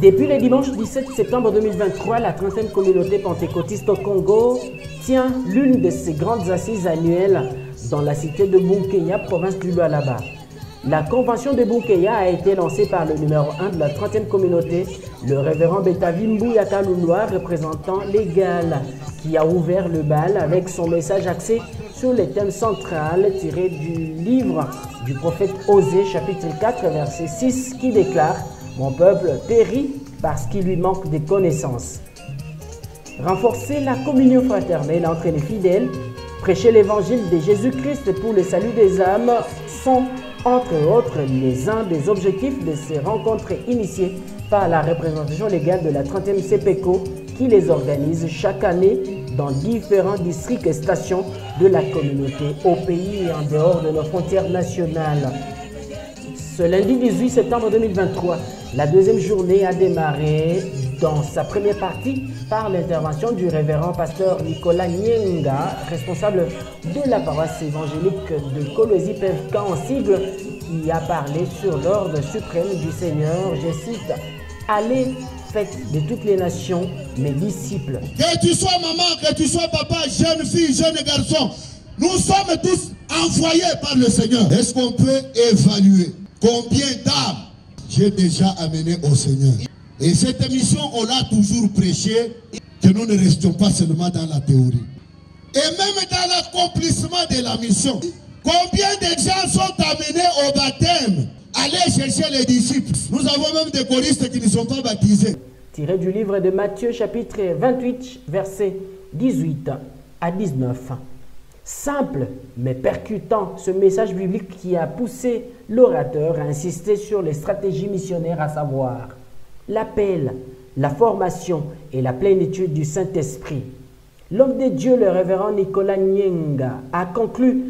Depuis le dimanche 17 septembre 2023, la 30e communauté pentecôtiste au Congo tient l'une de ses grandes assises annuelles dans la cité de Bunkeya, province du Lualaba. La convention de Bunkeya a été lancée par le numéro 1 de la 30e communauté, le révérend Betavi Mbouyaka Louloua, représentant légal, qui a ouvert le bal avec son message axé sur les thèmes centrales tirés du livre du prophète Osée, chapitre 4, verset 6, qui déclare « Mon peuple périt parce qu'il lui manque des connaissances ». Renforcer la communion fraternelle entre les fidèles, prêcher l'évangile de Jésus-Christ pour le salut des âmes sont, entre autres, les uns des objectifs de ces rencontres initiées par la représentation légale de la 30e CPECO qui les organise chaque année dans différents districts et stations de la communauté au pays et en dehors de nos frontières nationales. Ce lundi 18 septembre 2023, la deuxième journée a démarré dans sa première partie par l'intervention du révérend pasteur Nicolas Nyenga, responsable de la paroisse évangélique de Kolwezi-Pevka en sigle, qui a parlé sur l'ordre suprême du Seigneur, je cite, « Allez, faites de toutes les nations mes disciples ». Que tu sois maman, que tu sois papa, jeune fille, jeune garçon, nous sommes tous envoyés par le Seigneur. Est-ce qu'on peut évaluer combien d'âmes j'ai déjà amené au Seigneur? Et cette émission, on l'a toujours prêché, que nous ne restions pas seulement dans la théorie. Et même dans l'accomplissement de la mission, combien de gens sont amenés au baptême? Allez chercher les disciples. Nous avons même des choristes qui ne sont pas baptisés. Tiré du livre de Matthieu, chapitre 28, versets 18 à 19. Simple mais percutant, ce message biblique qui a poussé l'orateur à insister sur les stratégies missionnaires, à savoir l'appel, la formation et la plénitude du Saint-Esprit. L'homme de Dieu, le révérend Nicolas Nyenga, a conclu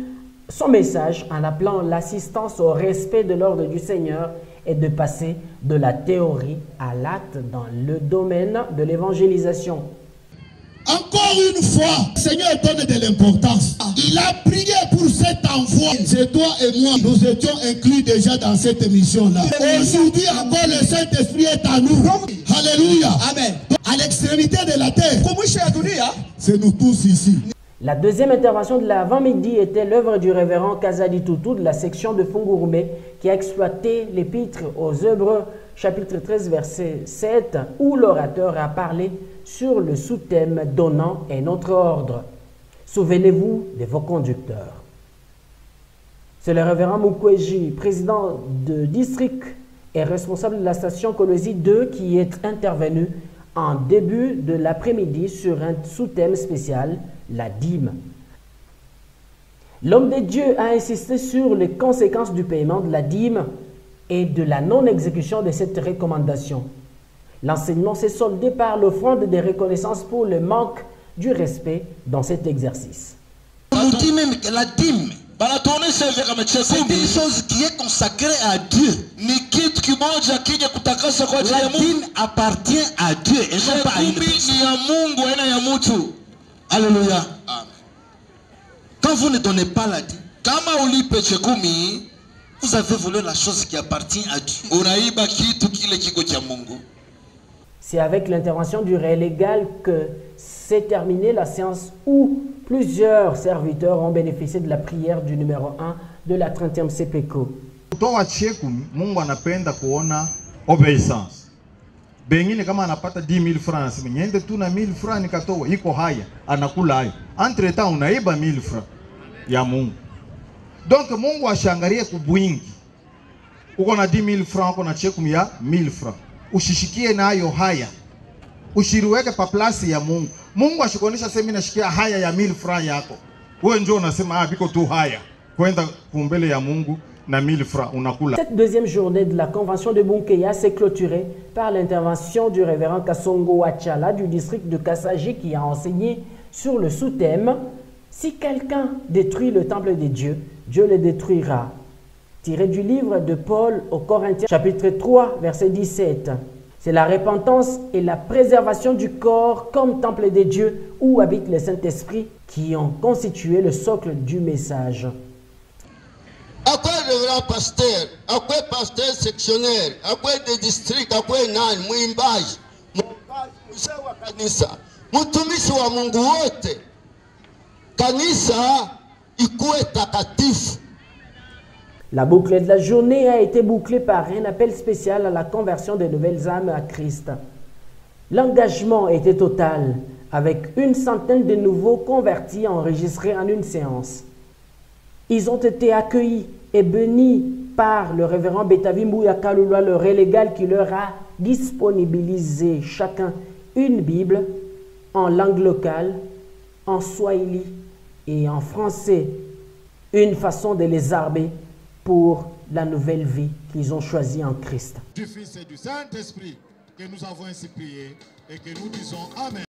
son message en appelant l'assistance au respect de l'ordre du Seigneur et de passer de la théorie à l'acte dans le domaine de l'évangélisation. Encore une fois, le Seigneur donne de l'importance. Il a prié pour cet envoi. C'est toi et moi. Nous étions inclus déjà dans cette émission-là. Aujourd'hui encore, le Saint-Esprit est à nous. Alléluia. Amen. À l'extrémité de la terre. C'est nous tous ici. La deuxième intervention de l'avant-midi était l'œuvre du révérend Kazadi Toutou de la section de Fungourme qui a exploité l'épître aux Hébreux, chapitre 13, verset 7, où l'orateur a parlé sur le sous-thème donnant un autre ordre. Souvenez-vous de vos conducteurs. C'est le révérend Mukweji, président de district et responsable de la station Kolwezi 2, qui est intervenu en début de l'après-midi sur un sous-thème spécial, la dîme. L'homme de Dieu a insisté sur les conséquences du paiement de la dîme et de la non-exécution de cette recommandation. L'enseignement s'est soldé par l'offrande de reconnaissance pour le manque du respect dans cet exercice. On dit même que la dîme, c'est une chose qui est consacrée à Dieu. La dîme appartient à Dieu et non pas à une personne. Alléluia. Quand vous ne donnez pas la dîme, vous avez volé la chose qui appartient à Dieu. C'est avec l'intervention du légal que s'est terminée la séance où plusieurs serviteurs ont bénéficié de la prière du numéro 1 de la 30e CPECO. Kutoa chekumi, Mungu anapenda kuona obedience. Bengine kama anapata 10,000 francs, niende tu na 1,000 francs nikatoa, iko haya, anakula haya. Entre temps unaiba 1,000 francs ya Mungu. Donc Mungu ashangalie kubwingi. Uko na 10,000 francs, uko na chekumi ya 1,000 francs. Ushishikie nayo haya. Ushiriweke pa place ya Mungu. Mungu ashikonisha sema nashikia haya ya 1,000 francs yako. Wewe njoo unasema biko tu haya. Kwenda kumbele ya Mungu na 1,000 francs unakula. Cette deuxième journée de la convention de Bunkeya s'est clôturée par l'intervention du révérend Kasongo Wachala du district de Kassaji qui a enseigné sur le sous-thème « Si quelqu'un détruit le temple de Dieu, Dieu le détruira ». Tiré du livre de Paul aux Corinthiens, chapitre 3, verset 17. C'est la repentance et la préservation du corps comme temple de Dieu où habite le Saint-Esprit qui ont constitué le socle du message. Après le grand pasteur, akwe pasteur sectionnaire, akwe de district, akwe nani, mwimbaji, mzee wa kanisa, mtumishi wa Mungu wote. Kanisa ikuwe takatifu. La boucle de la journée a été bouclée par un appel spécial à la conversion des nouvelles âmes à Christ. L'engagement était total, avec 100 de nouveaux convertis enregistrés en une séance. Ils ont été accueillis et bénis par le révérend Betavi Mbouya Kalulwa, le relégal, qui leur a disponibilisé chacun une Bible en langue locale, en swahili et en français, une façon de les armer pour la nouvelle vie qu'ils ont choisie en Christ. Du Fils et du Saint-Esprit que nous avons ainsi prié et que nous disons Amen.